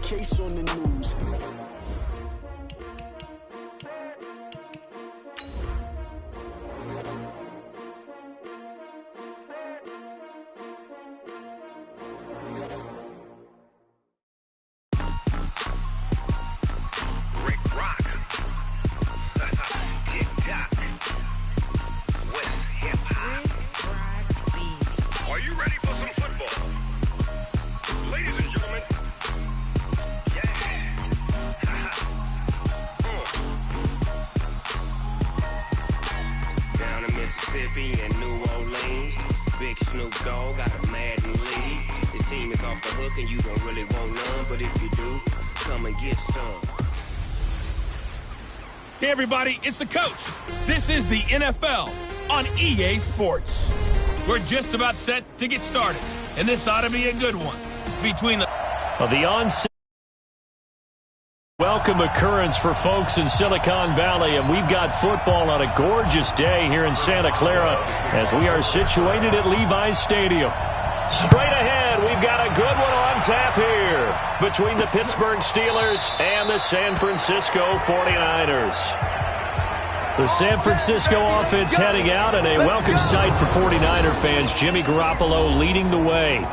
case on the news. And New Orleans, Big Snoop Dogg got a Madden lead. His team is off the hook and you don't really want none, but if you do, come and get some. Hey everybody, it's the coach. This is the NFL on EA Sports. We're just about set to get started, and this ought to be a good one. Between the onset. Welcome occurrence for folks in Silicon Valley, and we've got football on a gorgeous day here in Santa Clara as we are situated at Levi's Stadium. Straight ahead, we've got a good one on tap here between the Pittsburgh Steelers and the San Francisco 49ers. The San Francisco offense heading out, and a welcome sight for 49er fans. Jimmy Garoppolo leading the way.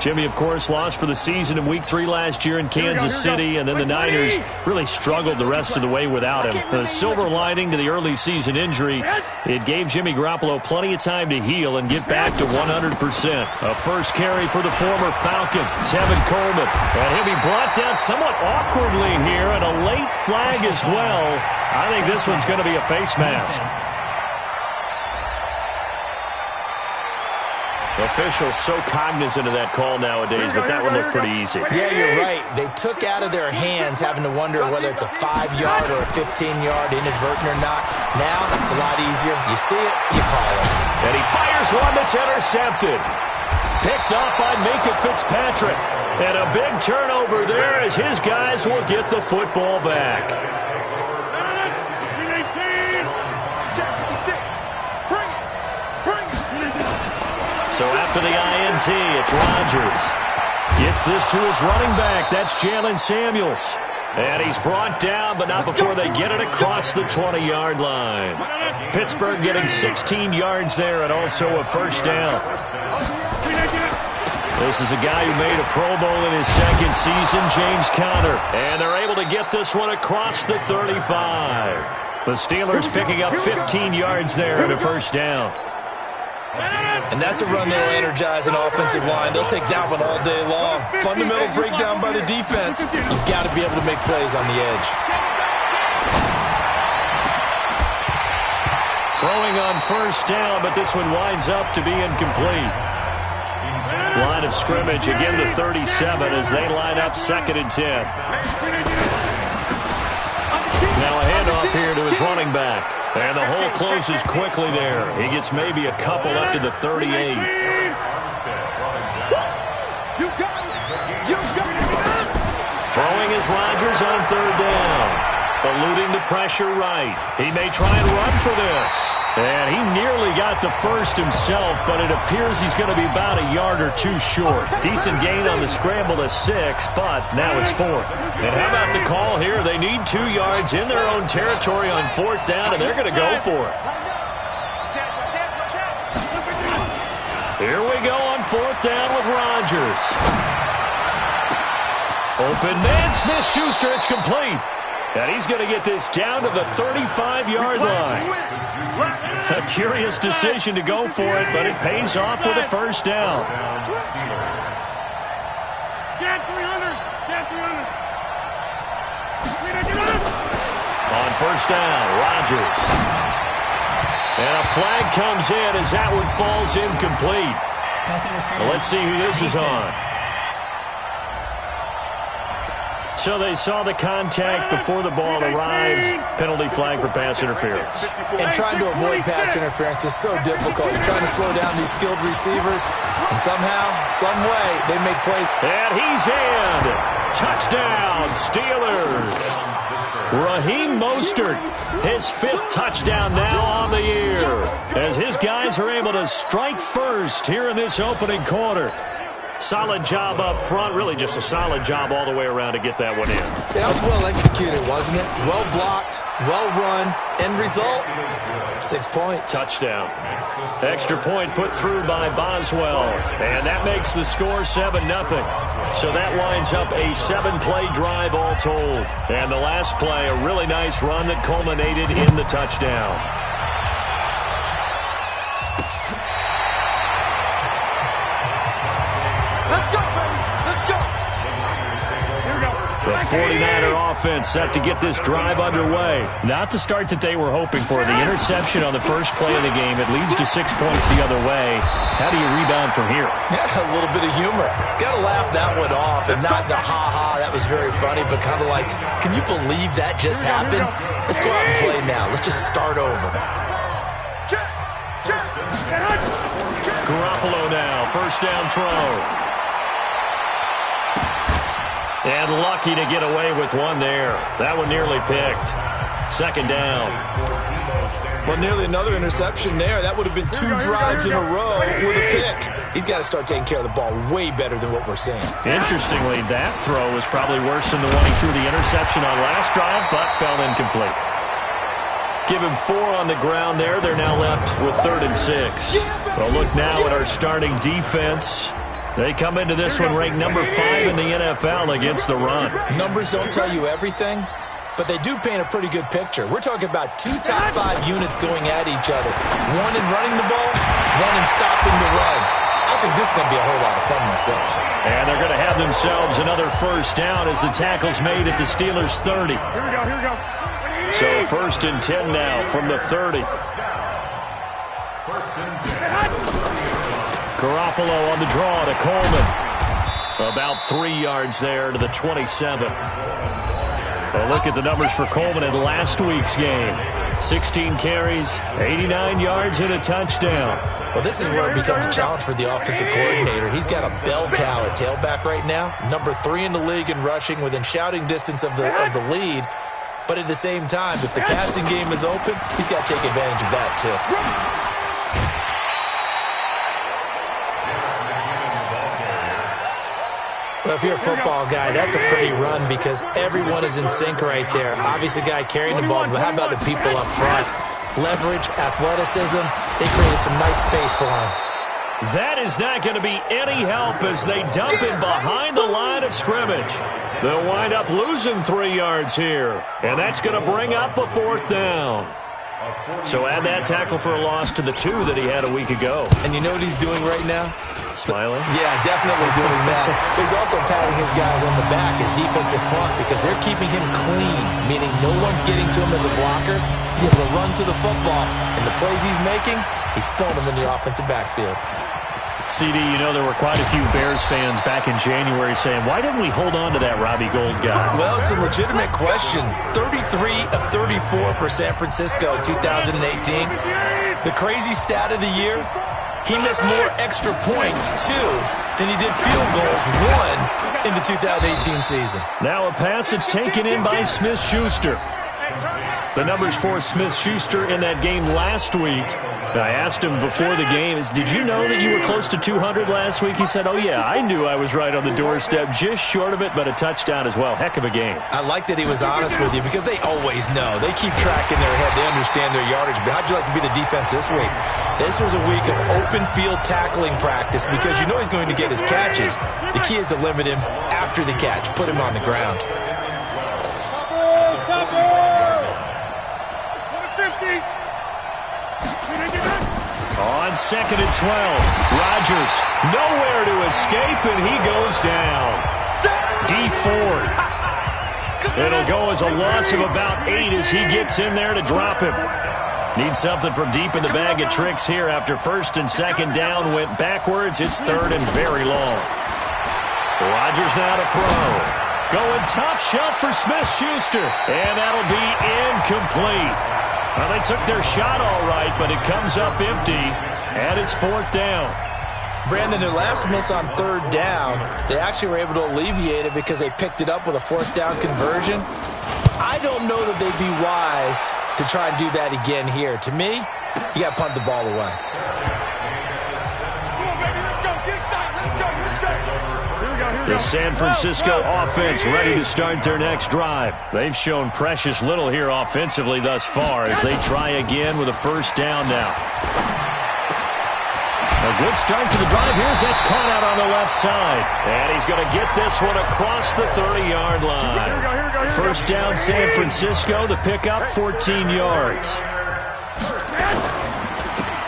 Jimmy, of course, lost for the season in Week 3 last year in Kansas City, and then the Niners really struggled the rest of the way without him. The silver lining to the early season injury, it gave Jimmy Garoppolo plenty of time to heal and get back to 100%. A first carry for the former Falcon, Tevin Coleman. And he'll be brought down somewhat awkwardly here, and a late flag as well. I think this one's going to be a face mask. Officials so cognizant of that call nowadays, but that one looked pretty easy. Yeah, you're right. They took out of their hands having to wonder whether it's a 5-yard or a 15-yard, inadvertent or not. Now, it's a lot easier. You see it, you call it. And he fires one that's intercepted. Picked up by Minka Fitzpatrick. And a big turnover there as his guys will get the football back. So after the INT, it's Rodgers. Gets this to his running back. That's Jalen Samuels. And he's brought down, but not before they get it across the 20-yard line. Pittsburgh getting 16 yards there and also a first down. This is a guy who made a Pro Bowl in his second season, James Conner. And they're able to get this one across the 35. The Steelers picking up 15 yards there and a first down. And that's a run that will energize an offensive line. They'll take that one all day long. Fundamental breakdown by the defense. You've got to be able to make plays on the edge. Throwing on first down, but this one winds up to be incomplete. Line of scrimmage again to 37 as they line up 2nd and 10. Now a handoff here to his running back. And the hole closes quickly there. He gets maybe a couple up to the 38. Throwing is Rodgers on 3rd down. Eluding the pressure right. He may try and run for this. And he nearly got the first himself, but it appears he's going to be about a yard or two short. Decent gain on the scramble to 6, but now it's 4th. And how about the call here? They need 2 yards in their own territory on 4th down, and they're going to go for it. Here we go on 4th down with Rodgers. Open man, Smith-Schuster, it's complete. And he's going to get this down to the 35-yard line. A curious decision to go for it, but it pays off with a first down. On first down, Rodgers. And a flag comes in as that one falls incomplete. Well, let's see who this is on. So they saw the contact before the ball arrived. Penalty flag for pass interference. And trying to avoid pass interference is so difficult. You're trying to slow down these skilled receivers, and somehow, some way, they make plays. And he's in. Touchdown, Steelers. Raheem Mostert, his 5th touchdown now on the year, as his guys are able to strike first here in this opening quarter. Solid job up front. Really just a solid job all the way around to get that one in. That was well executed, wasn't it? Well blocked, well run. End result, 6 points. Touchdown. Extra point put through by Boswell. And that makes the score 7-0. So that winds up a 7-play drive all told. And the last play, a really nice run that culminated in the touchdown. The 49er offense set to get this drive underway. Not the start that they were hoping for. The interception on the first play of the game. It leads to 6 points the other way. How do you rebound from here? Yeah, a little bit of humor. Got to laugh that one off, and not the ha-ha, that was very funny, but kind of like, can you believe that just happened? Let's go out and play now. Let's just start over. Garoppolo now, first down throw. And lucky to get away with one there. That one nearly picked. Second down. Well, nearly another interception there. That would have been 2 drives in a row with a pick. He's got to start taking care of the ball way better than what we're seeing. Interestingly, that throw was probably worse than the one he threw the interception on last drive, but fell incomplete. Give him 4 on the ground there. They're now left with 3rd and 6. Well, look now at our starting defense. They come into this one ranked number 5 in the NFL against the run. Numbers don't tell you everything, but they do paint a pretty good picture. We're talking about 2 top 5 units going at each other. One in running the ball, one in stopping the run. I think this is going to be a whole lot of fun myself. And they're going to have themselves another first down as the tackle's made at the Steelers' 30. Here we go. So 1st and 10 now from the 30. Garoppolo on the draw to Coleman. About 3 yards there to the 27. Well, look at the numbers for Coleman in last week's game. 16 carries, 89 yards, and a touchdown. Well, this is where it becomes a challenge for the offensive coordinator. He's got a bell cow at tailback right now. Number 3 in the league in rushing, within shouting distance of the lead. But at the same time, if the passing game is open, he's got to take advantage of that too. Well, if you're a football guy, that's a pretty run because everyone is in sync right there. Obviously, the guy carrying the ball, but how about the people up front? Leverage, athleticism, they created some nice space for him. That is not going to be any help as they dump him behind the line of scrimmage. They'll wind up losing 3 yards here, and that's going to bring up a 4th down. So add that tackle for a loss to the 2 that he had a week ago. And you know what he's doing right now? Smiling? Yeah, definitely doing that. He's also patting his guys on the back, his defensive front, because they're keeping him clean, meaning no one's getting to him as a blocker. He's able to run to the football, and the plays he's making, he's spelling them in the offensive backfield. CD, you know there were quite a few Bears fans back in January saying, why didn't we hold on to that Robbie Gould guy? Well, it's a legitimate question. 33 of 34 for San Francisco in 2018. The crazy stat of the year, he missed more extra points, 2, than he did field goals, 1 in the 2018 season. Now a pass that's taken in by Smith-Schuster. The numbers for Smith-Schuster in that game last week. I asked him before the game, did you know that you were close to 200 last week? He said, oh, yeah, I knew I was right on the doorstep, just short of it, but a touchdown as well. Heck of a game. I like that he was honest with you because they always know. They keep track in their head. They understand their yardage. But how'd you like to be the defense this week? This was a week of open field tackling practice because you know he's going to get his catches. The key is to limit him after the catch, put him on the ground. On 2nd and 12, Rodgers nowhere to escape, and he goes down. D Ford. It'll go as a loss of about 8 as he gets in there to drop him. Need something from deep in the bag of tricks here after 1st and 2nd down went backwards. It's 3rd and very long. Rodgers now to throw. Going top shelf for Smith-Schuster, and that'll be incomplete. Well, they took their shot all right, but it comes up empty, and it's 4th down. Brandon, their last miss on 3rd down, they actually were able to alleviate it because they picked it up with a 4th down conversion. I don't know that they'd be wise to try and do that again here. To me, you got to punt the ball away. Come on, baby, let's go. Get inside. Let's go. The San Francisco offense ready to start their next drive. They've shown precious little here offensively thus far as they try again with a first down now. A good start to the drive. Here's that's caught out on the left side. And he's going to get this one across the 30-yard line. First down San Francisco. The pickup 14 yards.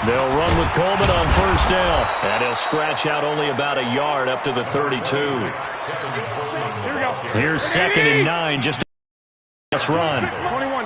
They'll run with Coleman on first down. And he'll scratch out only about a yard up to the 32. Here's 2nd and 9. Just a run. 21.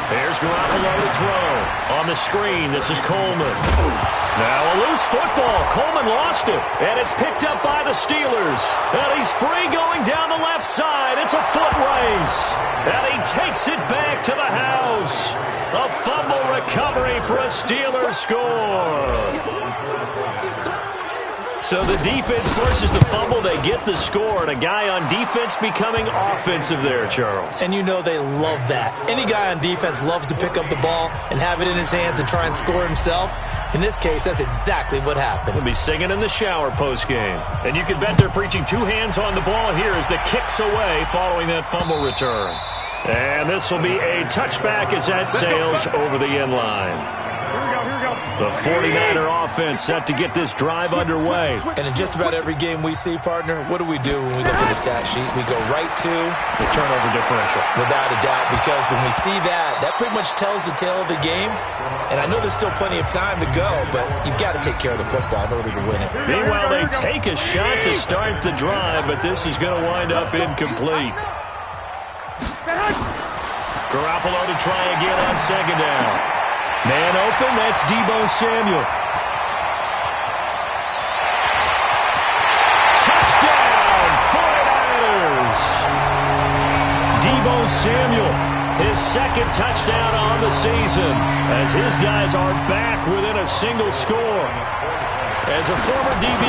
There's Garoppolo to throw. On the screen, this is Coleman. Now a loose football. Coleman lost it. And it's picked up by the Steelers. And he's free going down the left side. It's a foot race. And he takes it back to the house. A fumble recovery for a Steelers score. So the defense forces the fumble. They get the score. And a guy on defense becoming offensive there, Charles. And you know they love that. Any guy on defense loves to pick up the ball and have it in his hands and try and score himself. In this case, that's exactly what happened. He'll be singing in the shower postgame. And you can bet they're preaching two hands on the ball here as the kick's away following that fumble return. And this will be a touchback as that sails over the end line. The 49er offense set to get this drive underway. And in just about every game we see, partner, what do we do when we look at the stat sheet? We go right to the turnover differential. Without a doubt, because when we see that, that pretty much tells the tale of the game. And I know there's still plenty of time to go, but you've got to take care of the football in order to win it. Meanwhile, they take a shot to start the drive, but this is going to wind up incomplete. Garoppolo to try again on second down. Man open, that's Deebo Samuel. Touchdown, 49ers! Deebo Samuel, his second touchdown on the season, as his guys are back within a single score. As a former DB,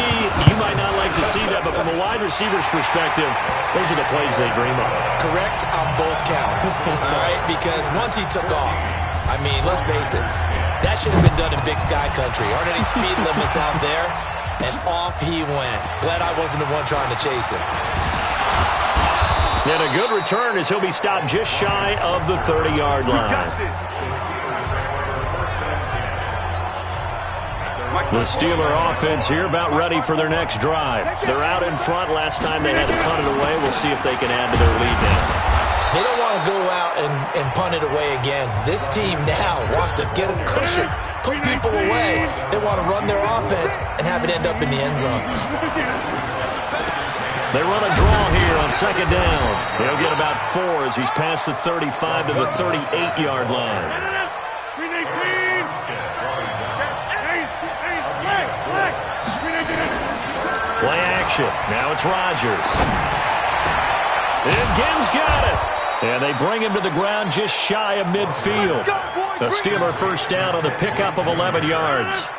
you might not like to see that, but from a wide receiver's perspective, those are the plays they dream of. Correct on both counts, all right? Because once he took off, I mean, let's face it, that should have been done in Big Sky Country. Aren't any speed limits out there? And off he went. Glad I wasn't the one trying to chase him. And a good return as he'll be stopped just shy of the 30-yard line. The Steeler offense here about ready for their next drive. They're out in front. Last time they had to punt it away. We'll see if they can add to their lead now. They don't want to go out and punt it away again. This team now wants to get a cushion, put people away. They want to run their offense and have it end up in the end zone. They run a draw here on second down. They'll get about 4 as he's past the 35 to the 38-yard line. Play action. Now it's Rodgers. And Gibbs got it. And they bring him to the ground just shy of midfield. The Steeler first down on the pickup of 11 yards.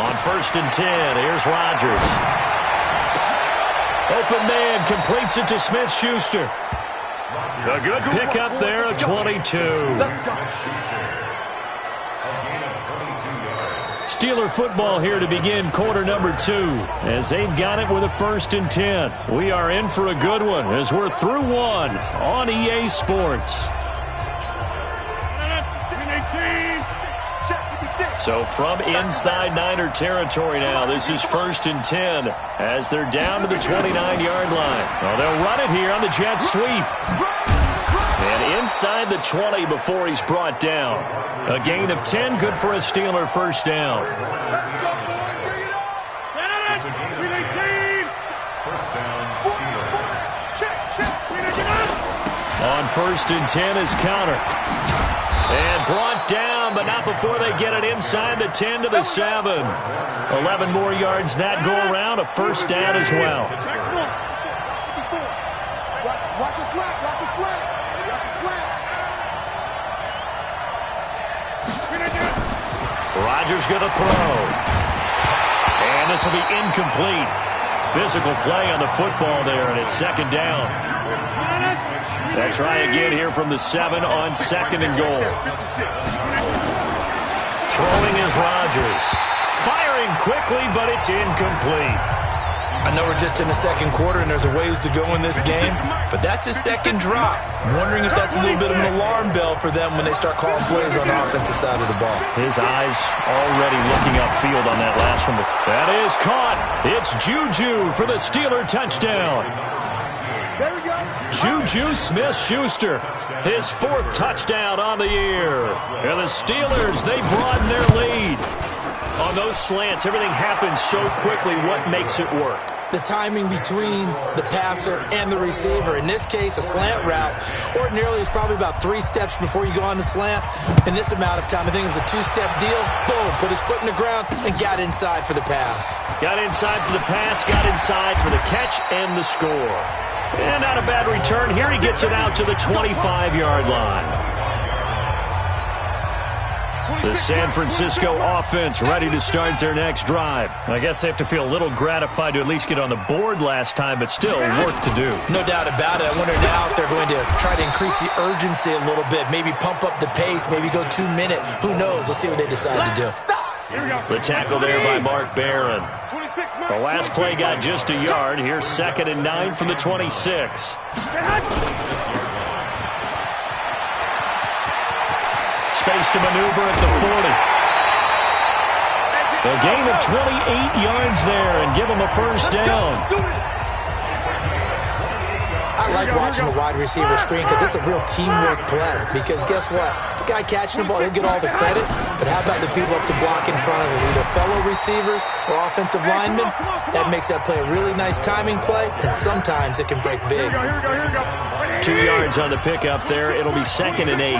On 1st and 10, here's Rodgers. Open man completes it to Smith-Schuster. A good pickup there at 22. Steeler football here to begin quarter number 2 as they've got it with a 1st and 10. We are in for a good one as we're through one on EA Sports. So from inside Niner territory now, this is 1st and 10 as they're down to the 29-yard line. Oh, they'll run it here on the jet sweep. And inside the 20 before he's brought down. A gain of 10, good for a Steeler first down. On 1st and 10 is Counter. And brought down, but not before they get it inside the 10 to the 7. 11 more yards that go around, a first down as well. Watch the slap, watch the slap. Watch the slap. Rodgers going to throw. And this will be incomplete. Physical play on the football there, and it's second down. They'll try again here from the 7 on 2nd and goal. Throwing is Rodgers. Firing quickly, but it's incomplete. I know we're just in the second quarter and there's a ways to go in this game, but that's his second drop. I'm wondering if that's a little bit of an alarm bell for them when they start calling plays on the offensive side of the ball. His eyes already looking upfield on that last one. That is caught. It's Juju for the Steeler touchdown. There we go. Juju Smith-Schuster, his 4th touchdown on the year. And the Steelers, they broaden their lead. On those slants, everything happens so quickly. What makes it work? The timing between the passer and the receiver. In this case, a slant route ordinarily is probably about 3 steps before you go on the slant. In this amount of time, I think it was a 2-step deal. Boom, put his foot in the ground and got inside for the pass. Got inside for the pass, got inside for the catch and the score. And not a bad return. Here he gets it out to the 25-yard line. The San Francisco offense ready to start their next drive. I guess they have to feel a little gratified to at least get on the board last time, but still work to do. No doubt about it. I wonder now if they're going to try to increase the urgency a little bit, maybe pump up the pace, maybe go 2-minute. Who knows? Let's see what they decide to do. The tackle there by Mark Barron. The last play got just a yard. Here's 2nd and 9 from the 26. Space to maneuver at the 40. A gain of 28 yards there and give him a first down. I like watching the wide receiver screen because it's a real teamwork play. Because guess what? The guy catching the ball, he'll get all the credit. But how about the people up to block in front of him? Either fellow receivers or offensive linemen. That makes that play a really nice timing play. And sometimes it can break big. 2 yards on the pickup there. It'll be 2nd and 8.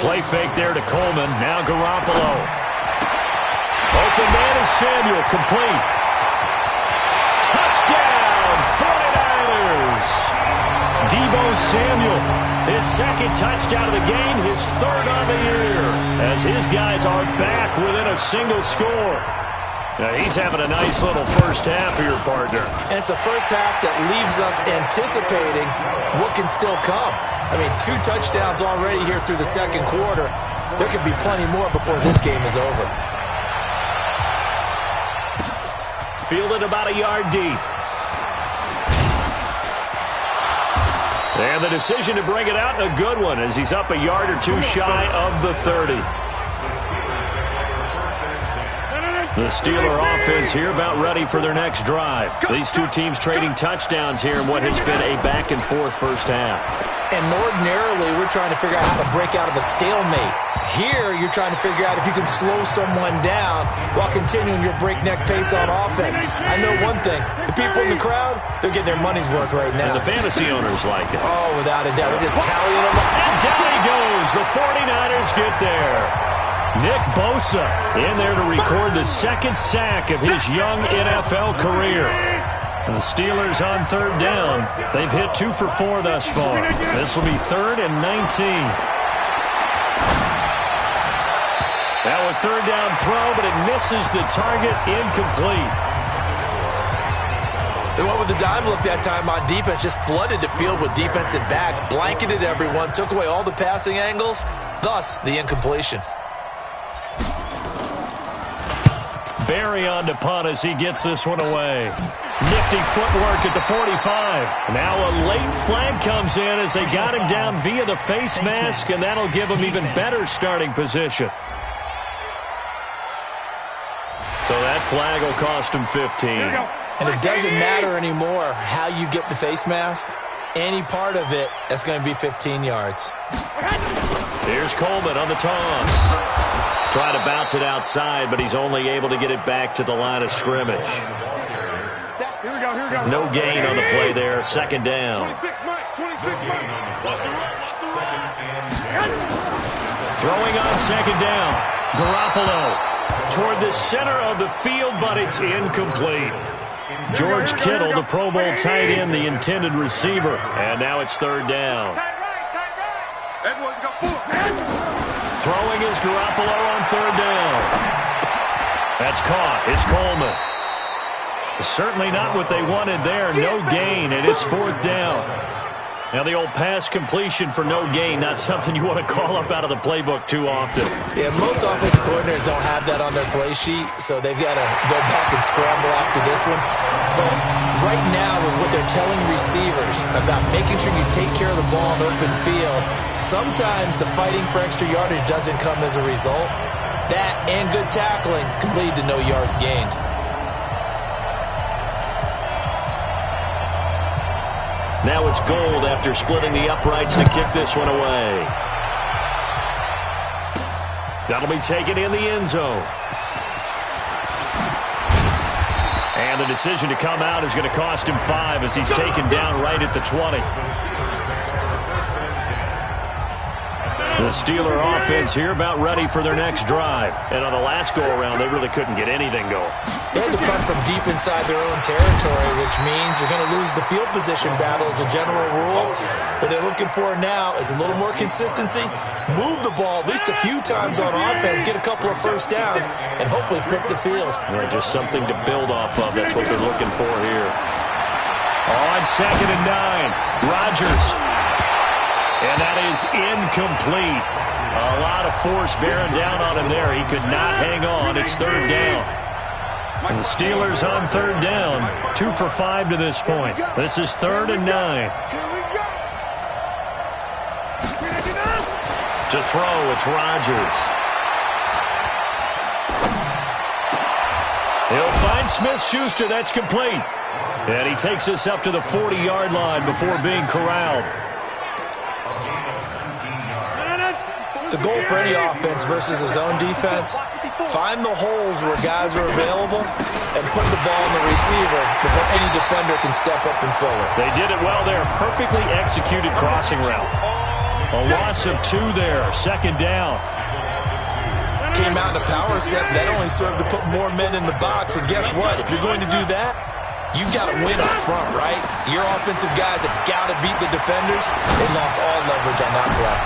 Play fake there to Coleman. Now Garoppolo. Open man is Samuel. Complete. Touchdown, 49ers. Deebo Samuel. His 2nd touchdown of the game. His 3rd on the year. As his guys are back within a single score. Now he's having a nice little first half for your partner. And it's a first half that leaves us anticipating what can still come. I mean, 2 touchdowns already here through the second quarter. There could be plenty more before this game is over. Fielded about a yard deep. And the decision to bring it out, a good one, as he's up a yard or 2 shy of the 30. The Steeler offense here about ready for their next drive. These two teams trading touchdowns here in what has been a back-and-forth first half. And ordinarily, we're trying to figure out how to break out of a stalemate. Here, you're trying to figure out if you can slow someone down while continuing your breakneck pace on offense. I know one thing. The people in the crowd, they're getting their money's worth right now. And the fantasy owners like it. Oh, without a doubt. They're just tallying them up. And down he goes. The 49ers get there. Nick Bosa in there to record the 2nd sack of his young NFL career. And the Steelers on 3rd down. They've hit 2 for 4 thus far. This will be 3rd and 19. Now a 3rd down throw, but it misses the target, incomplete. They went with the dime look that time on defense, just flooded the field with defensive backs, blanketed everyone, took away all the passing angles, thus the incompletion. Barry on to punt as he gets this one away. Nifty footwork at the 45. Now a late flag comes in as they got him down via the face mask, and that'll give him even better starting position. So that flag will cost him 15. And it doesn't matter anymore how you get the face mask. Any part of it, that's going to be 15 yards. Here's Coleman on the toss. Try to bounce it outside, but he's only able to get it back to the line of scrimmage. No gain on the play there. 2nd down. Throwing on 2nd down. Garoppolo toward the center of the field, but it's incomplete. George Kittle, the Pro Bowl tight end, the intended receiver. And now it's 3rd down. Throwing is Garoppolo on 3rd down. That's caught. It's Coleman. Certainly not what they wanted there. No gain, and it's 4th down. Now the old pass completion for no gain, not something you want to call up out of the playbook too often. Yeah, most offensive coordinators don't have that on their play sheet, so they've got to go back and scramble after this one. But right now, with what they're telling receivers about making sure you take care of the ball in open field, sometimes the fighting for extra yardage doesn't come as a result. That and good tackling can lead to no yards gained. Now it's Gold after splitting the uprights to kick this one away. That'll be taken in the end zone. And the decision to come out is going to cost him 5 as he's taken down right at the 20. The Steeler offense here about ready for their next drive. And on the last go-around, they really couldn't get anything going. They had to punt from deep inside their own territory, which means you're going to lose the field position battle as a general rule. What they're looking for now is a little more consistency, move the ball at least a few times on offense, get a couple of first downs, and hopefully flip the field. Yeah, just something to build off of. That's what they're looking for here. On 2nd and 9, Rodgers. And that is incomplete. A lot of force bearing down on him there. He could not hang on. It's 3rd down. And the Steelers on 3rd down. 2 for 5 to this point. This is 3rd and 9. To throw, it's Rodgers. He'll find Smith-Schuster. That's complete. And he takes us up to the 40-yard line before being corralled. The goal for any offense versus his own defense, find the holes where guys are available and put the ball in the receiver before any defender can step up and fill it. They did it well there. Perfectly executed crossing route. A loss of 2 there. 2nd down. Came out in a power set. That only served to put more men in the box. And guess what? If you're going to do that, you've got to win up front, right? Your offensive guys have got to beat the defenders. They lost all leverage on that play.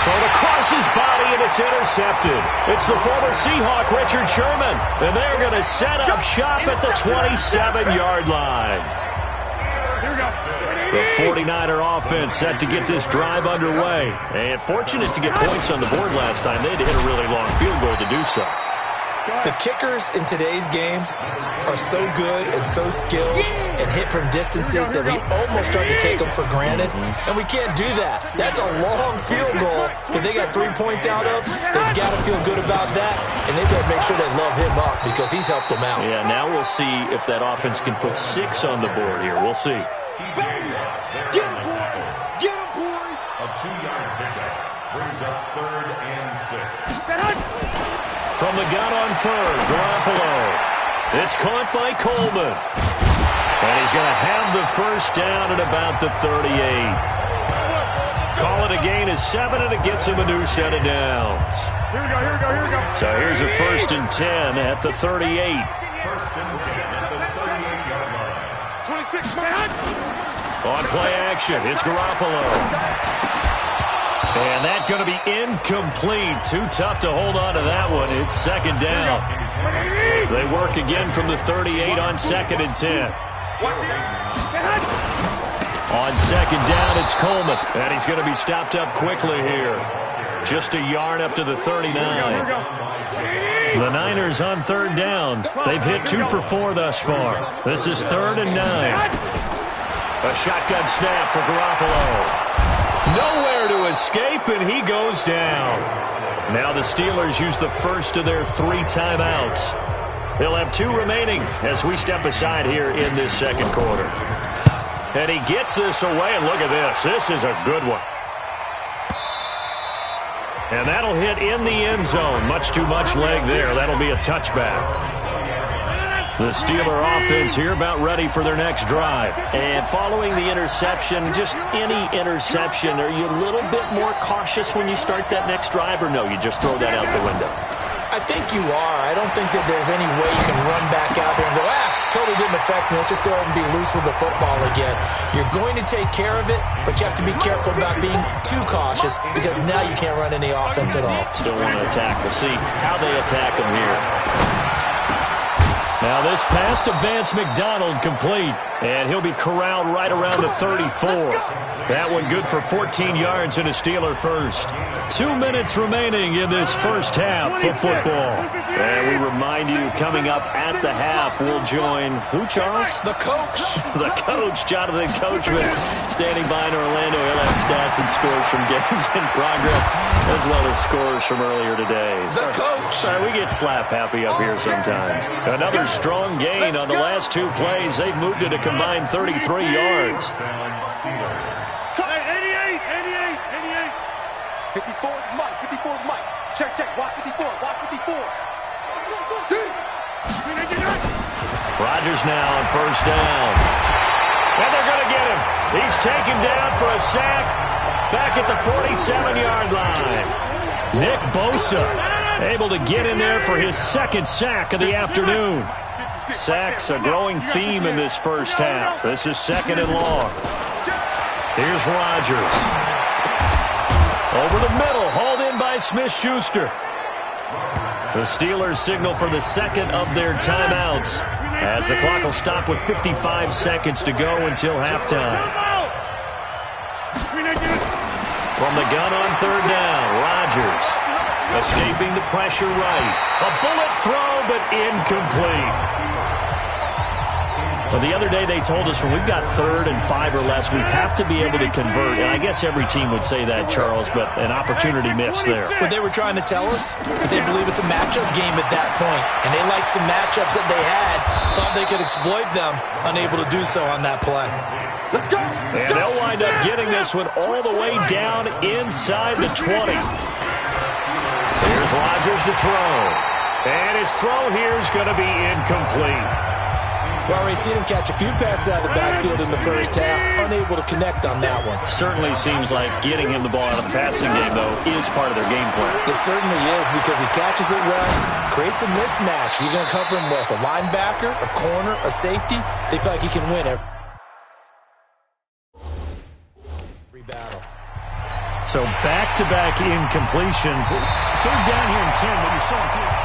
Thrown across his body, and it's intercepted. It's the former Seahawk, Richard Sherman. And they're going to set up shop at the 27-yard line. The 49er offense set to get this drive underway. And fortunate to get points on the board last time. They had to hit a really long field goal to do so. The kickers in today's game are so good and so skilled and hit from distances that we almost start to take them for granted, and we can't do that. That's a long field goal that they got 3 points out of. They've got to feel good about that, and they've got to make sure they love him up because he's helped them out. Yeah, now we'll see if that offense can put 6 on the board here. We'll see. Get him, boy! A 2-yard pickup brings up 3rd and 6. From the gun on 3rd, Garoppolo. It's caught by Coleman. And he's going to have the first down at about the 38. Call it a gain of 7, and it gets him a new set of downs. Here we go. So here's a 1st and 10 at the 38. 1st and 10 at the 38-yard line. 26, man! On play action, it's Garoppolo. And that's going to be incomplete. Too tough to hold on to that one. It's 2nd down. They work again from the 38 on 2nd and 10. On 2nd down, it's Coleman. And he's going to be stopped up quickly here. Just a yard up to the 39. The Niners on 3rd down. They've hit 2 for 4 thus far. This is 3rd and 9. A shotgun snap for Garoppolo. Nowhere to escape, and he goes down. Now the Steelers use the first of their 3 timeouts. They'll have 2 remaining as we step aside here in this 2nd quarter. And he gets this away, and look at this. This is a good one. And that'll hit in the end zone. Much too much leg there. That'll be a touchback. The Steeler offense here about ready for their next drive. And following the interception, just any interception, are you a little bit more cautious when you start that next drive, or no, you just throw that out the window? I think you are. I don't think that there's any way you can run back out there and go, totally didn't affect me. Let's just go ahead and be loose with the football again. You're going to take care of it, but you have to be careful about being too cautious because now you can't run any offense at all. Still want to attack. We'll see how they attack him here. Now this pass to Vance McDonald complete, and he'll be corralled right around the 34. That one good for 14 yards and a Steeler first. 2 minutes remaining in this first half of football. And we remind you, coming up at the half, we'll join, who, Charles? The coach. The coach, Jonathan Coachman, standing by in Orlando. He'll have stats and scores from games in progress, as well as scores from earlier today. The coach. Sorry, we get slap happy up here sometimes. Another strong gain on the last 2 plays. They've moved it a combined 33 yards. 54 is Mike. 54 is Mike. Check. Watch 54. Watch 54. Rodgers now on first down. And they're going to get him. He's taken down for a sack back at the 47-yard line. Nick Bosa able to get in there for his second sack of the afternoon. Sacks a growing theme in this first half. This is second and long. Here's Rodgers. Over the middle, hauled in by Smith-Schuster. The Steelers signal for the second of their timeouts, as the clock will stop with 55 seconds to go until halftime. From the gun on third down, Rodgers escaping the pressure right. A bullet throw, but incomplete. Well, the other day they told us when we've got 3rd and 5 or less, we have to be able to convert. And I guess every team would say that, Charles, but an opportunity missed there. What they were trying to tell us is they believe it's a matchup game at that point. And they liked some matchups that they had, thought they could exploit them, unable to do so on that play. Let's go. And they'll wind up getting this one all the way down inside the 20. Here's Rodgers to throw. And his throw here is going to be incomplete. We've already seen him catch a few passes out of the backfield in the first half, unable to connect on that one. Certainly seems like getting him the ball out of the passing game, though, is part of their game plan. It certainly is, because he catches it well, creates a mismatch. You're going to cover him with a linebacker, a corner, a safety. They feel like he can win every battle. So back-to-back incompletions. Third down here in 10, but you're still in field.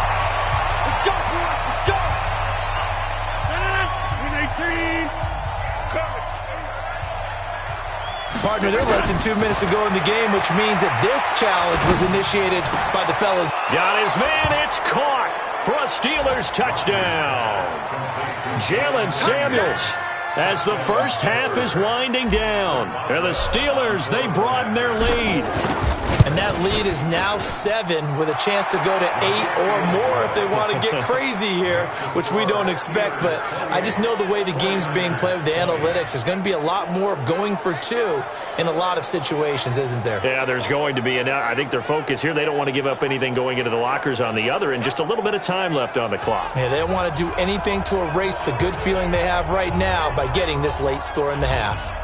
Let's go, boys. Let's go. Partner, they're less than 2 minutes to go in the game, which means that this challenge was initiated by the fellas. Got his man. It's caught for a Steelers touchdown. Jalen Samuels, as the first half is winding down. And the Steelers, they broaden their lead. And that lead is now 7 with a chance to go to 8 or more if they want to get crazy here, which we don't expect. But I just know the way the game's being played with the analytics, there's going to be a lot more of going for 2 in a lot of situations, isn't there? Yeah, there's going to be. And I think their focus here, they don't want to give up anything going into the lockers on the other, and just a little bit of time left on the clock. Yeah, they don't want to do anything to erase the good feeling they have right now by getting this late score in the half.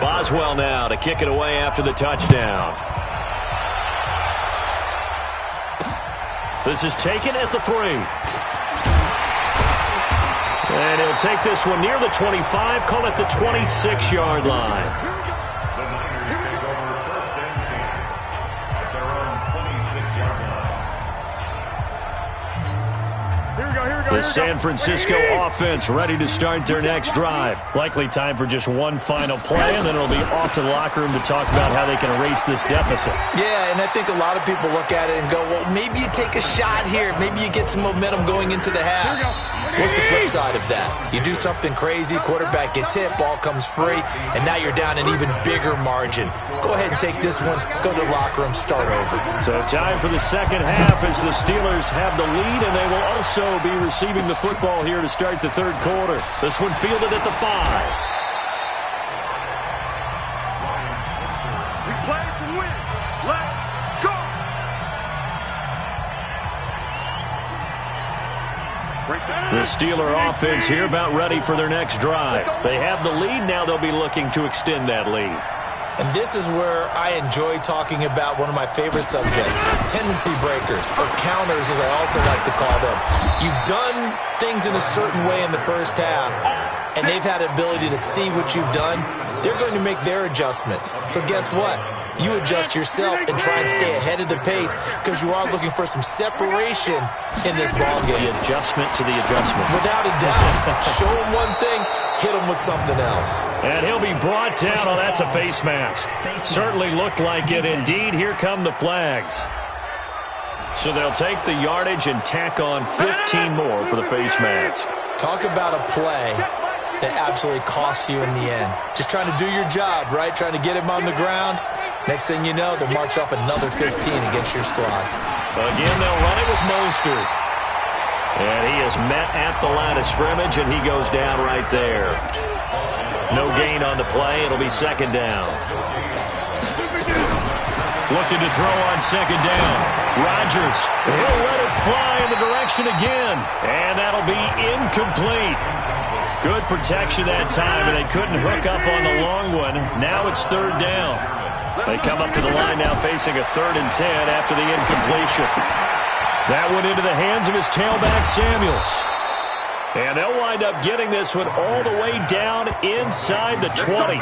Boswell now to kick it away after the touchdown. This is taken at the 3. And he'll take this one near the 25, call it the 26-yard line. The Niners take over 1st and 10 at their own 26-yard line. The San Francisco offense ready to start their next drive. Likely time for just one final play, and then it'll be off to the locker room to talk about how they can erase this deficit. Yeah, and I think a lot of people look at it and go, well, maybe you take a shot here. Maybe you get some momentum going into the half. What's the flip side of that? You do something crazy, quarterback gets hit, ball comes free, and now you're down an even bigger margin. Go ahead and take this one, go to the locker room, start over. So time for the second half as the Steelers have the lead, and they will also be receiving the football here to start the third quarter. This one fielded at the 5. We play to win. Let's go. The Steeler offense here about ready for their next drive. They have the lead. Now they'll be looking to extend that lead. And this is where I enjoy talking about one of my favorite subjects, tendency breakers, or counters as I also like to call them. You've done things in a certain way in the first half, and they've had the ability to see what you've done they're going to make their adjustments. So guess what? You adjust yourself and try and stay ahead of the pace because you are looking for some separation in this ball game. The adjustment to the adjustment. Without a doubt. Show him one thing, hit him with something else. And he'll be brought down. Oh, that's a face mask. Certainly looked like it. Indeed, here come the flags. So they'll take the yardage and tack on 15 more for the face mask. Talk about a play that absolutely costs you in the end. Just trying to do your job, right? Trying to get him on the ground. Next thing you know, they'll march off another 15 against your squad. Again, they'll run it with Mostert. And he is met at the line of scrimmage, and he goes down right there. No gain on the play. It'll be second down. Looking to throw on second down. Rodgers, he'll let it fly in the direction again. And that'll be incomplete. Good protection that time, and they couldn't hook up on the long one. Now it's third down. They come up to the line now facing a 3rd and 10 after the incompletion. That went into the hands of his tailback, Samuels. And they'll wind up getting this one all the way down inside the 20.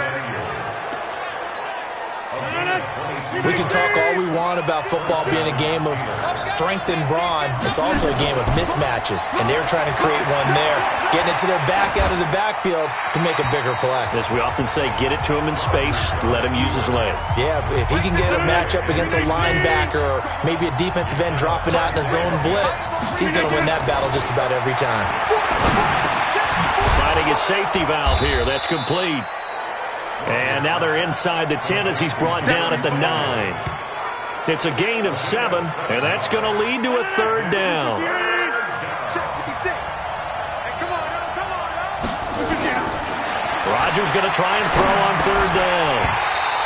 We can talk all we want about football being a game of strength and brawn. It's also a game of mismatches, and they're trying to create one there, getting it to their back out of the backfield to make a bigger play. As we often say, get it to him in space, let him use his leg. Yeah, if he can get a matchup against a linebacker or maybe a defensive end dropping out in a zone blitz, he's going to win that battle just about every time. Finding a safety valve here. That's complete. And now they're inside the 10 as he's brought down at the 9. It's a gain of 7, and that's going to lead to a third down. Rodgers going to try and throw on third down.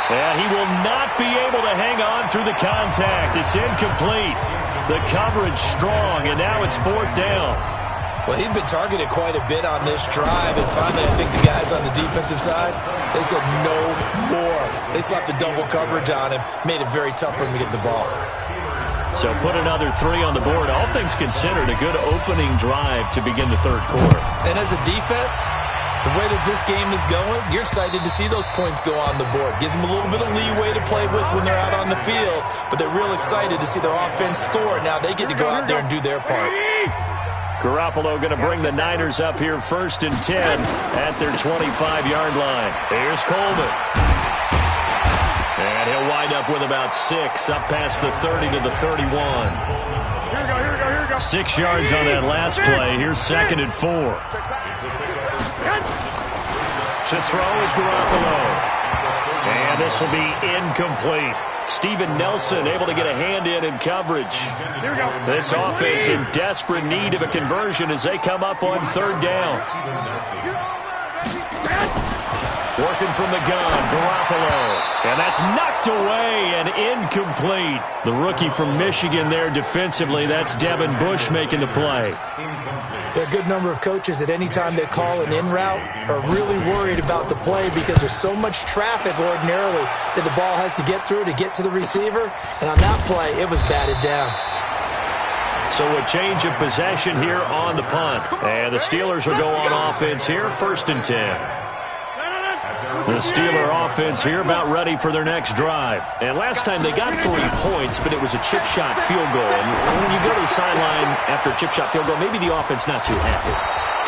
And he will not be able to hang on through the contact. It's incomplete. The coverage strong, and now it's fourth down. Well, he'd been targeted quite a bit on this drive, and finally I think the guys on the defensive side, they said no more. They slapped the double coverage on him, made it very tough for him to get the ball. So put another 3 on the board. All things considered, a good opening drive to begin the third quarter. And as a defense, the way that this game is going, you're excited to see those points go on the board. Gives them a little bit of leeway to play with when they're out on the field, but they're real excited to see their offense score. Now they get to go out there and do their part. Garoppolo going to bring the Niners up here 1st and 10 at their 25-yard line. Here's Coleman. And he'll wind up with about 6 up past the 30 to the 31. Here we go. 6 yards on that last play. Here's 2nd and 4. To throw is Garoppolo. And this will be incomplete. Steven Nelson able to get a hand in coverage. Here we go. This offense in desperate need of a conversion as they come up on third down. Working from the gun, Garoppolo. And that's knocked away and incomplete. The rookie from Michigan there defensively. That's Devin Bush making the play. There are a good number of coaches at any time they call an in route are really worried about the play because there's so much traffic ordinarily that the ball has to get through to get to the receiver. And on that play, it was batted down. So a change of possession here on the punt. And the Steelers will go on offense here, 1st and 10. The Steeler offense here about ready for their next drive. And last time they got 3 points, but it was a chip shot field goal. And when you go to the sideline after a chip shot field goal, maybe the offense not too happy.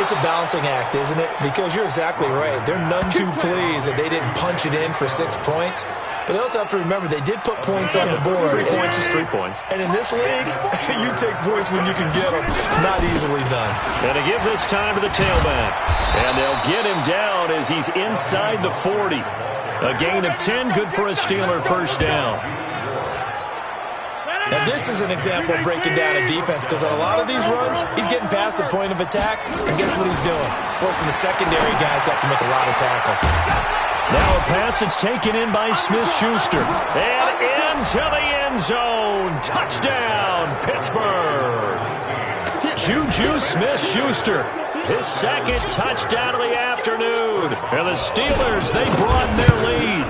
It's a balancing act, isn't it? Because you're exactly right. They're none too pleased that they didn't punch it in for 6 points. But they also have to remember they did put points on the board. 3 points is 3 points. And in this league, you take points when you can get them. Not easily done. And to give this time to the tailback. And they'll get him down as he's inside the 40. A gain of 10, good for a Steeler first down. Now, this is an example of breaking down a defense because on a lot of these runs, he's getting past the point of attack, and guess what he's doing? Forcing the secondary guys to have to make a lot of tackles. Now a pass that's taken in by Smith-Schuster. And into the end zone. Touchdown, Pittsburgh. Juju Smith-Schuster. His 2nd touchdown of the afternoon. And the Steelers, they broaden their lead.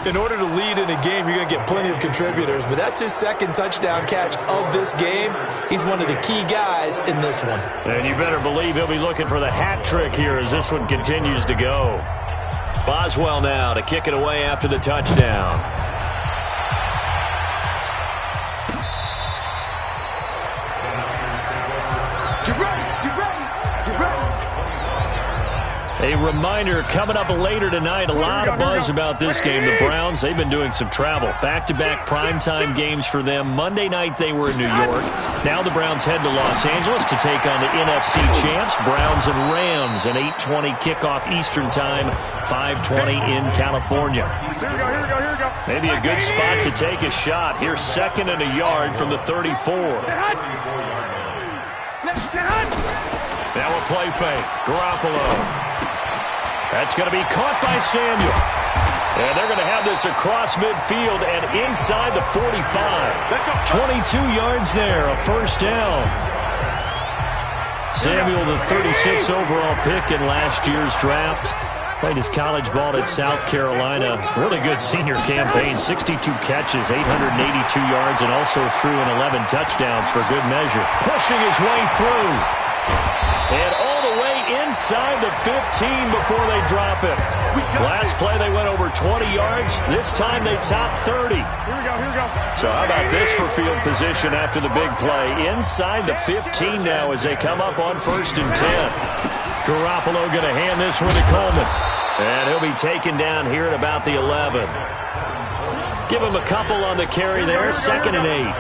In order to lead in a game, you're going to get plenty of contributors, but that's his 2nd touchdown catch of this game. He's one of the key guys in this one. And you better believe he'll be looking for the hat trick here as this one continues to go. Boswell now to kick it away after the touchdown. A reminder, coming up later tonight, a lot of buzz about this game. The Browns, they've been doing some travel. Back-to-back primetime games for them. Monday night they were in New York. Now the Browns head to Los Angeles to take on the NFC champs, Browns and Rams. An 8:20 kickoff Eastern time, 5:20 in California. Here we go. Maybe a good spot to take a shot. Here's 2nd and a yard from the 34. Now a play fake. Garoppolo. That's going to be caught by Samuel. And they're going to have this across midfield and inside the 45. 22 yards there, a first down. Samuel, the 36 overall pick in last year's draft. Played his college ball at South Carolina. Really good senior campaign. 62 catches, 882 yards, and also threw in 11 touchdowns for good measure. Pushing his way through. And all the way inside the 15 before they drop it. Last play they went over 20 yards. This time they topped 30. Here we go. So how about this for field position after the big play? Inside the 15 now as they come up on 1st and 10. Garoppolo going to hand this one to Coleman. And he'll be taken down here at about the 11. Give him a couple on the carry there. 2nd and 8.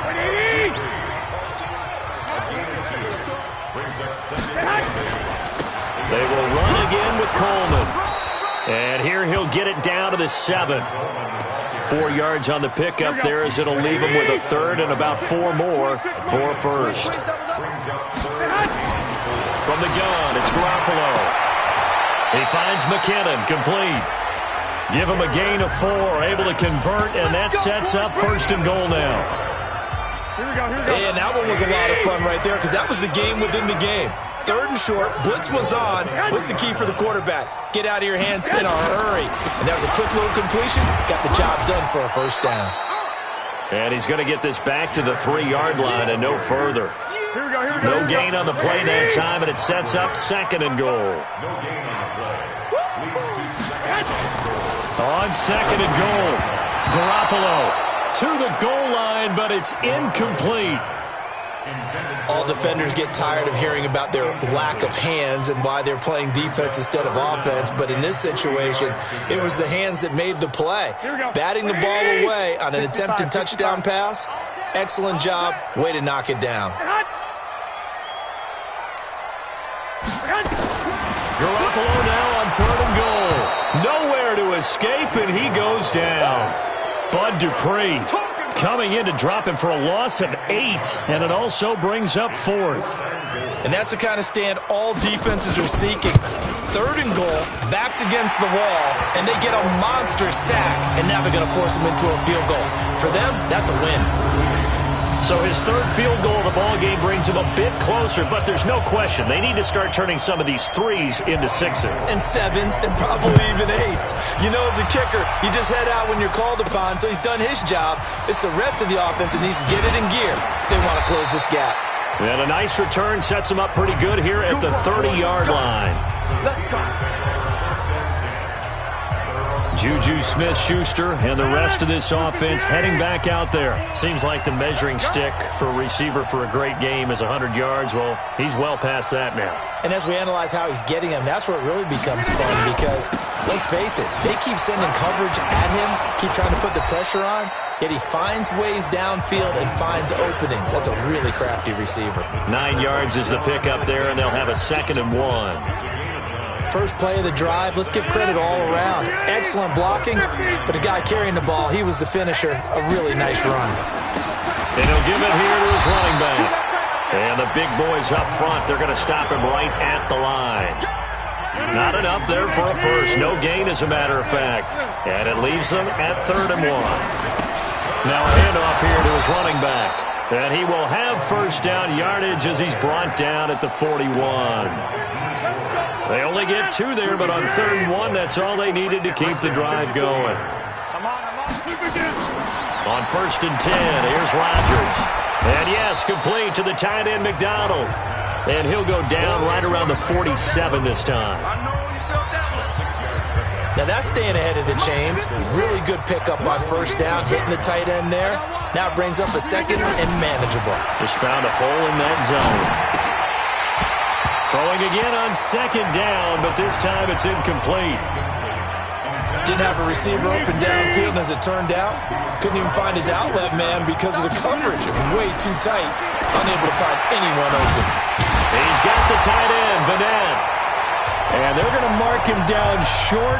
They will run again with Coleman. And here he'll get it down to the 7. 4 yards on the pickup there as it'll leave him with a 3rd and about 4 more for 1st. From the gun, it's Garoppolo. He finds McKinnon, complete. Give him a gain of 4, able to convert, and that sets up 1st and goal now. Here we go. And that one was a lot of fun right there because that was the game within the game. 3rd and short, blitz was on. What's the key for the quarterback? Get out of your hands in a hurry. And that was a quick little completion. Got the job done for a first down. And he's going to get this back to the 3-yard line and no further. Here we go. No gain on the play that time, and it sets up 2nd and goal. On 2nd and goal, Garoppolo to the goal line, but it's incomplete. All defenders get tired of hearing about their lack of hands and why they're playing defense instead of offense. But in this situation, it was the hands that made the play. Batting the ball away on an attempted touchdown pass. Excellent job. Way to knock it down. Garoppolo now on 3rd and goal. Nowhere to escape, and he goes down. Bud Dupree coming in to drop him for a loss of 8, and it also brings up 4th. And that's the kind of stand all defenses are seeking. 3rd and goal, backs against the wall, and they get a monster sack, and now they're going to force him into a field goal. For them, that's a win. So his 3rd field goal of the ball game brings him a bit closer, but there's no question they need to start turning some of these 3s into 6s. And 7s, and probably even 8s. You know, as a kicker, you just head out when you're called upon, so he's done his job. It's the rest of the offense that needs to get it in gear. They want to close this gap. And a nice return sets him up pretty good here at the 30-yard line. Let's go. Juju Smith-Schuster and the rest of this offense heading back out there. Seems like the measuring stick for a receiver for a great game is 100 yards. Well, he's well past that now. And as we analyze how he's getting them, that's where it really becomes fun because, let's face it, they keep sending coverage at him, keep trying to put the pressure on, yet he finds ways downfield and finds openings. That's a really crafty receiver. 9 yards is the pickup there, and they'll have a 2nd and 1. First play of the drive, let's give credit all around. Excellent blocking, but the guy carrying the ball, he was the finisher. A really nice run. And he'll give it here to his running back. And the big boys up front, they're going to stop him right at the line. Not enough there for a first. No gain, as a matter of fact. And it leaves them at 3rd and 1. Now a handoff here to his running back. And he will have first down yardage as he's brought down at the 41. They only get 2 there, but on 3rd and 1, that's all they needed to keep the drive going. On 1st and 10, here's Rodgers. And yes, complete to the tight end McDonald. And he'll go down right around the 47 this time. Now that's staying ahead of the chains. Really good pickup on first down, hitting the tight end there. Now brings up a second and manageable. Just found a hole in that zone. Throwing again on second down, but this time it's incomplete. Didn't have a receiver open downfield, and as it turned out, couldn't even find his outlet man because of the coverage. It was way too tight, unable to find anyone open. He's got the tight end, Vanette. And they're going to mark him down short,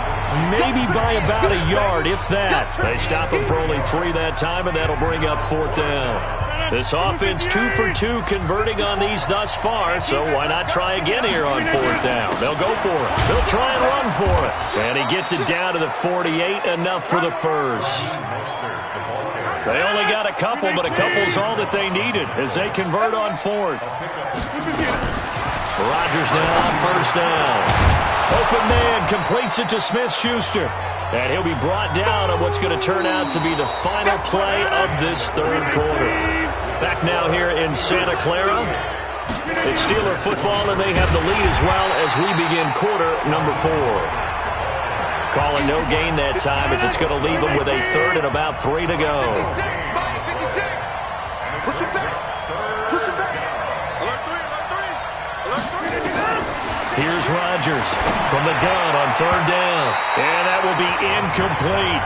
maybe by about a yard, if that. They stop him for only 3 that time, and that'll bring up 4th down. This offense 2 for 2 converting on these thus far, so why not try again here on 4th down? They'll go for it. They'll try and run for it. And he gets it down to the 48, enough for the first. They only got a couple, but a couple's all that they needed as they convert on 4th. Rodgers now on first down. Open man completes it to Smith-Schuster. And he'll be brought down on what's going to turn out to be the final play of this 3rd quarter. Back now here in Santa Clara. It's Steeler football, and they have the lead as well as we begin quarter number 4. Calling no gain that time as it's going to leave them with a 3rd and about 3 to go. 56, 56. Push it back. Push it back. Alert 3, alert 3. Alert 3. Here's Rodgers from the gun on 3rd down. And that will be incomplete.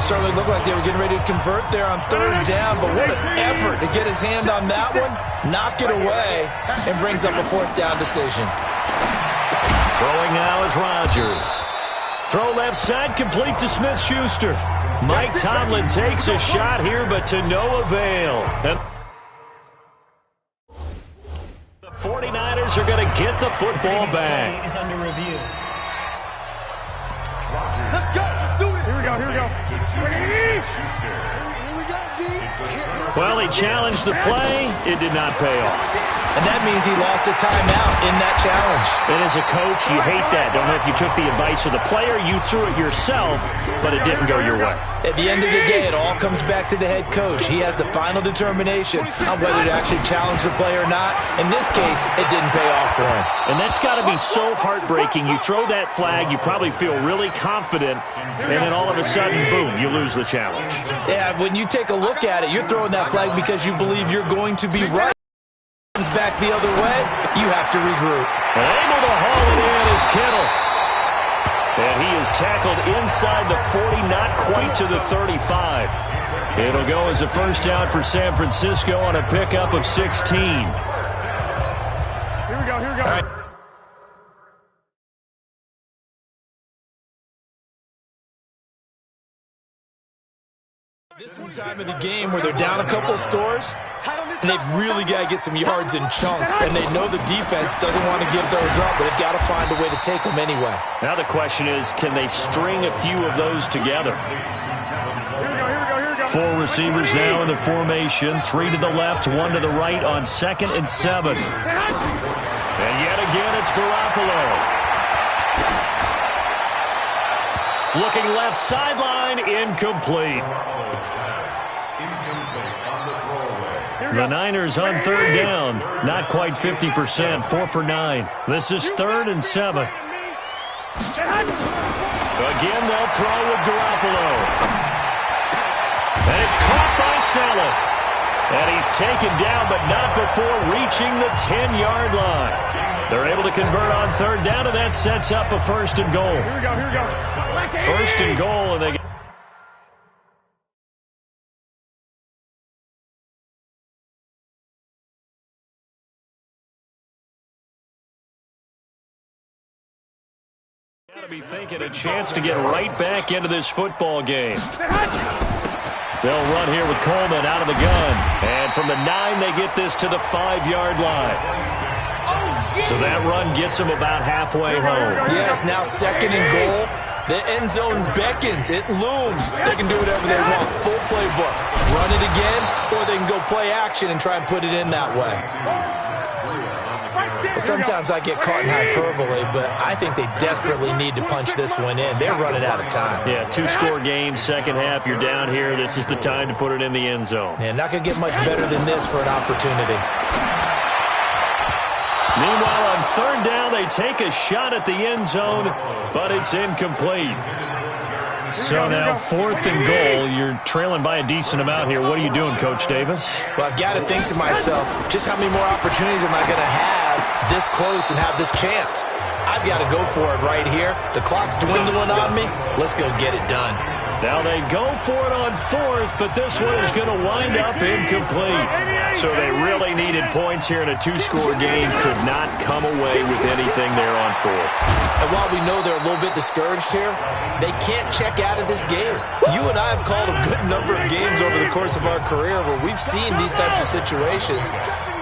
Certainly looked like they were getting ready to convert there on 3rd down, but what an effort to get his hand on that one, knock it away, and brings up a 4th down decision. Throwing now is Rodgers. Throw left side, complete to Smith-Schuster. Mike Tomlin takes a shot here, but to no avail. And the 49ers are going to get the football back. Is under review. Let's go. Let's do it. Here we go. Here we go, D. Well, he challenged the play. It did not pay off. And that means he lost a timeout in that challenge. And as a coach, you hate that. Don't know if you took the advice of the player, you threw it yourself, but it didn't go your way. At the end of the day, it all comes back to the head coach. He has the final determination on whether to actually challenge the play or not. In this case, it didn't pay off for him. And that's got to be so heartbreaking. You throw that flag, you probably feel really confident, and then all of a sudden, boom, you lose the challenge. Yeah, when you take a look at it, you're throwing that flag because you believe you're going to be right. Comes back the other way, you have to regroup. And able to haul it in is Kittle. And he is tackled inside the 40, not quite to the 35. It'll go as a first down for San Francisco on a pickup of 16. Here we go. All right. This is the time of the game where they're down a couple of scores, and they've really got to get some yards in chunks, and they know the defense doesn't want to give those up, but they've got to find a way to take them anyway. Now the question is, can they string a few of those together? Here we go. 4 receivers now in the formation, 3 to the left, 1 to the right on 2nd and 7. And yet again, it's Garoppolo. Looking left sideline, incomplete. The Niners on 3rd down, not quite 50%, 4 for 9. This is 3rd and 7. Again, they'll throw with Garoppolo. And it's caught by Salah. And he's taken down, but not before reaching the 10-yard line. They're able to convert on 3rd down, and that sets up a 1st and goal. Here we go. 1st and goal, and they get got to be thinking a chance to get right back into this football game. They'll run here with Coleman out of the gun. And from the 9, they get this to the 5-yard line. So that run gets them about halfway home. Yes, now 2nd and goal. The end zone beckons. It looms. They can do whatever they want. Full playbook. Run it again, or they can go play action and try and put it in that way. Sometimes I get caught in hyperbole, but I think they desperately need to punch this one in. They're running out of time. Yeah, 2-score game, second half. You're down here. This is the time to put it in the end zone. And not going to get much better than this for an opportunity. Meanwhile, on third down, they take a shot at the end zone, but it's incomplete. So now 4th and goal. You're trailing by a decent amount here. What are you doing, Coach Davis? Well, I've got to think to myself, just how many more opportunities am I going to have this close and have this chance? I've got to go for it right here. The clock's dwindling on me. Let's go get it done. Now they go for it on 4th, but this one is going to wind up incomplete. So they really needed points here in a 2-score game. Could not come away with anything there on 4th. And while we know they're a little bit discouraged here, they can't check out of this game. You and I have called a good number of games over the course of our career where we've seen these types of situations.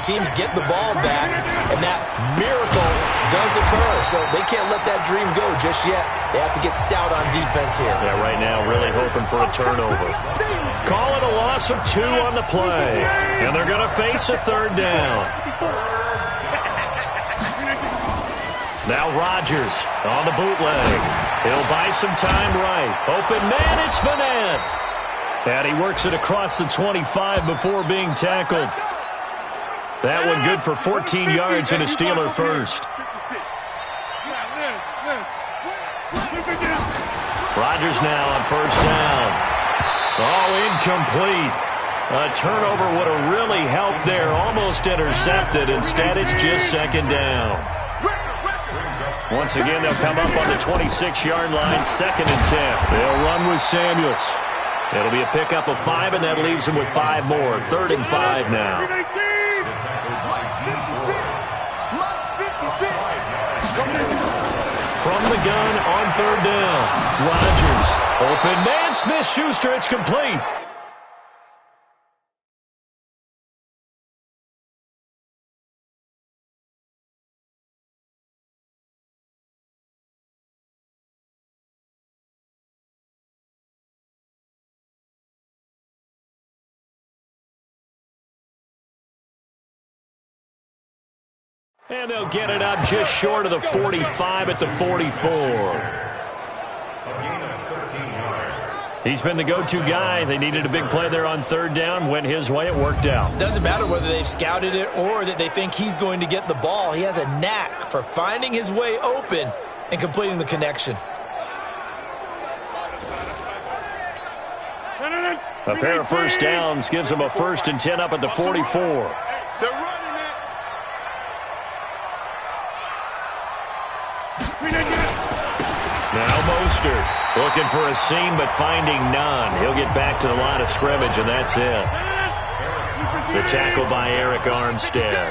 Teams get the ball back, and that miracle does occur. So they can't let that dream go just yet. They have to get stout on defense here. Yeah, right now really hoping for a turnover. Call it a loss of 2 on the play. And they're going to face a 3rd down. Now Rodgers on the bootleg. He'll buy some time right. Open man, it's Vanette. And he works it across the 25 before being tackled. That one good for 14 yards and a Steeler first. Rodgers now on 1st down. Oh, incomplete. A turnover would have really helped there. Almost intercepted. Instead, it's just 2nd down. Once again, they'll come up on the 26-yard line, 2nd and 10. They'll run with Samuels. It'll be a pickup of 5, and that leaves them with 5 more. 3rd and 5 now. From the gun on 3rd down. Rodgers. Open man. Smith-Schuster. It's complete. And they'll get it up just short of the 45 at the 44. He's been the go-to guy. They needed a big play there on 3rd down. Went his way. It worked out. Doesn't matter whether they've scouted it or that they think he's going to get the ball. He has a knack for finding his way open and completing the connection. A pair of 1st downs gives them a 1st and 10 up at the 44. Now Mostert looking for a seam but finding none. He'll get back to the line of scrimmage, and that's it. The tackle by Eric Armstead.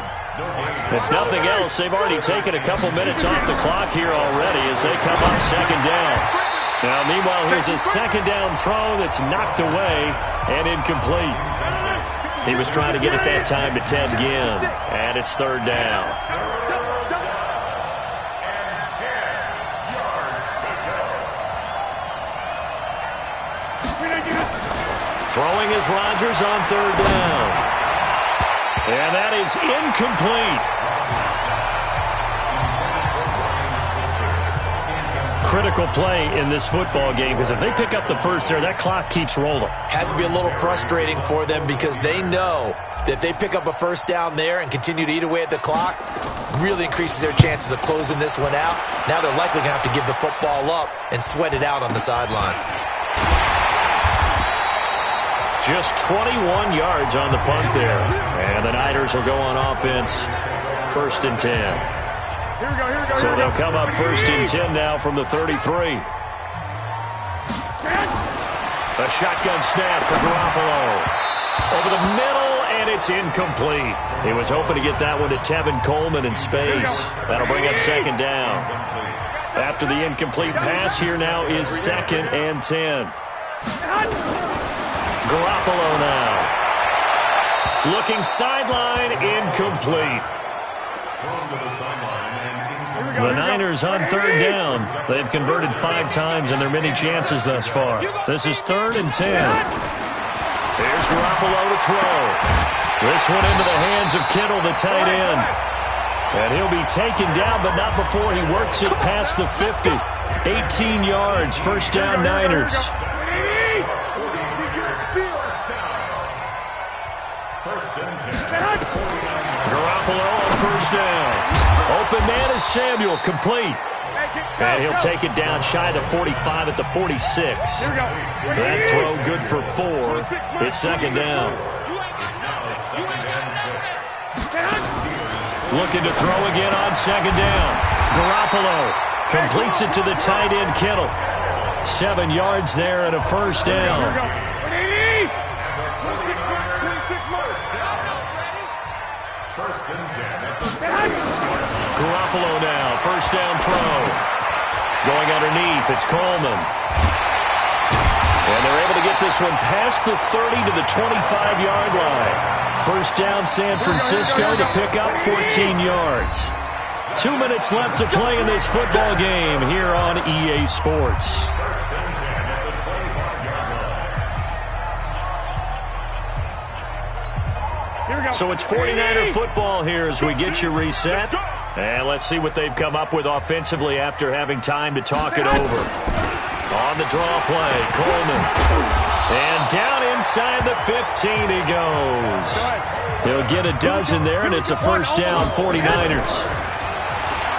If nothing else, they've already taken a couple minutes off the clock here already as they come up 2nd down. Now, meanwhile, here's a 2nd down throw that's knocked away and incomplete. He was trying to get it that time to Ted Ginn, and it's 3rd down. Throwing is Rodgers on 3rd down. And that is incomplete. Critical play in this football game because if they pick up the 1st there, that clock keeps rolling. Has to be a little frustrating for them because they know that if they pick up a 1st down there and continue to eat away at the clock, really increases their chances of closing this one out. Now they're likely going to have to give the football up and sweat it out on the sideline. Just 21 yards on the punt there. And the Niners will go on offense 1st and 10. So they'll come up 1st and 10 now from the 33. A shotgun snap for Garoppolo. Over the middle, and it's incomplete. He was hoping to get that one to Tevin Coleman in space. That'll bring up 2nd down. After the incomplete pass, here now is 2nd and 10. Garoppolo now. Looking sideline, incomplete. The Niners on 3rd down. They've converted 5 times in their many chances thus far. This is 3rd and 10. Here's Garoppolo to throw. This one into the hands of Kittle, the tight end. And he'll be taken down, but not before he works it past the 50. 18 yards, 1st down Niners. First and 10. Garoppolo on first down. Open man is Samuel, complete. And he'll take it down shy of the 45 at the 46. That throw good for 4. It's second down. It's now second and 6. Looking to throw again on second down. Garoppolo completes it to the tight end, Kittle. 7 yards there and a first down. First and 10. Garoppolo now, first down throw. Going underneath, it's Coleman. And they're able to get this one past the 30 to the 25-yard line. First down, San Francisco to pick up 14 yards. 2 minutes left to play in this football game here on EA Sports. So it's 49er football here as we get you reset. And let's see what they've come up with offensively after having time to talk it over. On the draw play, Coleman. And down inside the 15 he goes. He'll get a dozen there, and it's a first down, 49ers.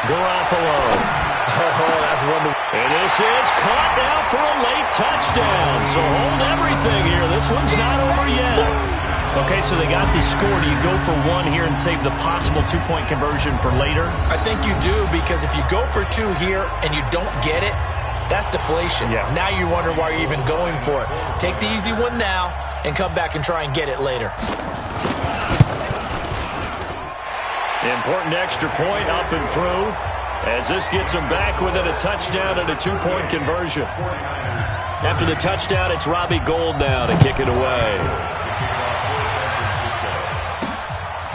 Garoppolo. Oh, that's wonderful. And this is caught now for a late touchdown. So hold everything here. This one's not over yet. Okay, so they got the score. Do you go for one here and save the possible two-point conversion for later? I think you do, because if you go for 2 here and you don't get it, that's deflation. Yeah. Now you wonder why you're even going for it. Take the easy one now and come back and try and get it later. Important extra point up and through, as this gets them back within a touchdown and a two-point conversion. After the touchdown, it's Robbie Gould now to kick it away.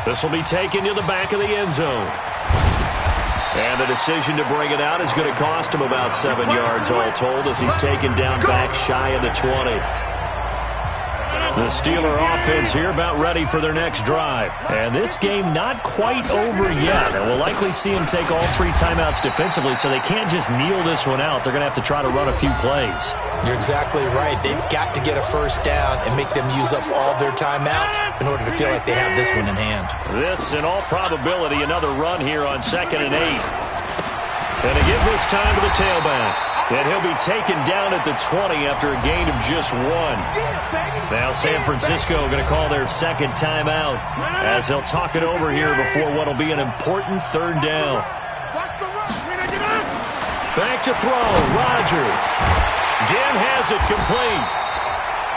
This will be taken to the back of the end zone. And the decision to bring it out is going to cost him about 7 yards all told, as he's taken down back shy of the 20. The Steeler offense here about ready for their next drive. And this game not quite over yet. And we'll likely see them take all 3 timeouts defensively, so they can't just kneel this one out. They're going to have to try to run a few plays. You're exactly right. They've got to get a first down and make them use up all their timeouts in order to feel like they have this one in hand. This, in all probability, another run here on 2nd and 8. And they give this time to the tailback. And he'll be taken down at the 20 after a gain of just 1. Now San Francisco going to call their second timeout as they'll talk it over here before what will be an important third down. Back to throw, Rodgers. Again has it complete.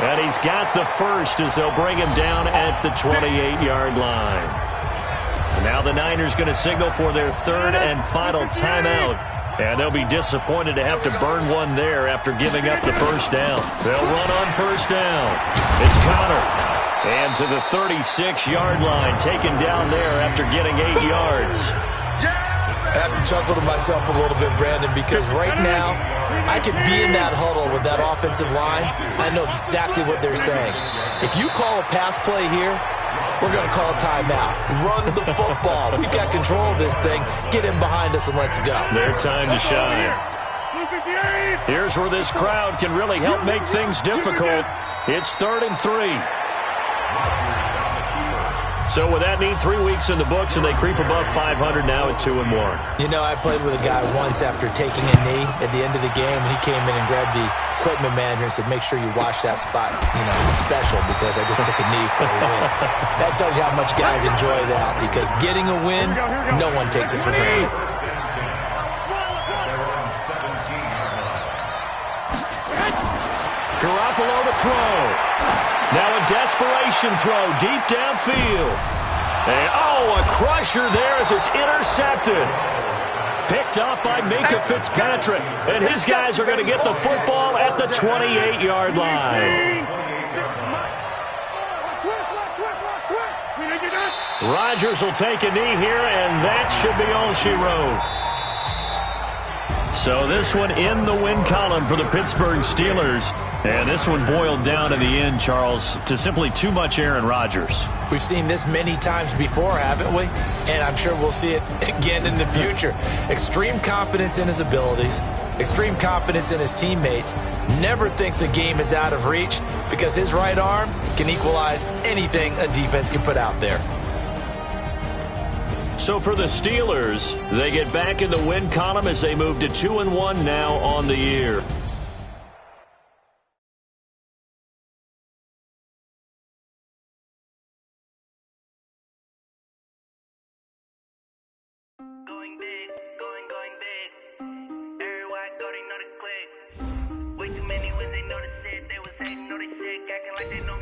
And he's got the first as they'll bring him down at the 28-yard line. And now the Niners going to signal for their third and final timeout. And they'll be disappointed to have to burn one there after giving up the first down. They'll run on first down. It's Connor. And to the 36-yard line, taken down there after getting 8 yards. I have to chuckle to myself a little bit, Brandon, because right now I could be in that huddle with that offensive line. I know exactly what they're saying. If you call a pass play here, we're going to call a timeout. Run the football. We've got control of this thing. Get in behind us and let's go. Their time to shine. Here's where this crowd can really help make things difficult. It's 3rd and 3. So with that neat 3 weeks in the books, and they creep above 500 now at 2-1. You know, I played with a guy once after taking a knee at the end of the game, and he came in and grabbed the equipment manager and said, make sure you watch that spot, special, because I just took a knee for a win. That tells you how much guys enjoy that, because getting a win, no one takes it for granted. Garoppolo to throw. Now a desperation throw deep downfield. And, a crusher there as it's intercepted. Picked up by Minkah Fitzpatrick. And his guys are going to get the football at the 28-yard line. Rodgers will take a knee here, and that should be all she wrote. So this one in the win column for the Pittsburgh Steelers. And this one boiled down in the end, Charles, to simply too much Aaron Rodgers. We've seen this many times before, haven't we? And I'm sure we'll see it again in the future. Extreme confidence in his abilities, extreme confidence in his teammates, never thinks a game is out of reach because his right arm can equalize anything a defense can put out there. So for the Steelers, they get back in the win column as they move to 2-1 now on the year. Going big, going big. Everywhere I go, they know the click. Way too many wins, they know the shit. They was hating, know they sick, acting like they know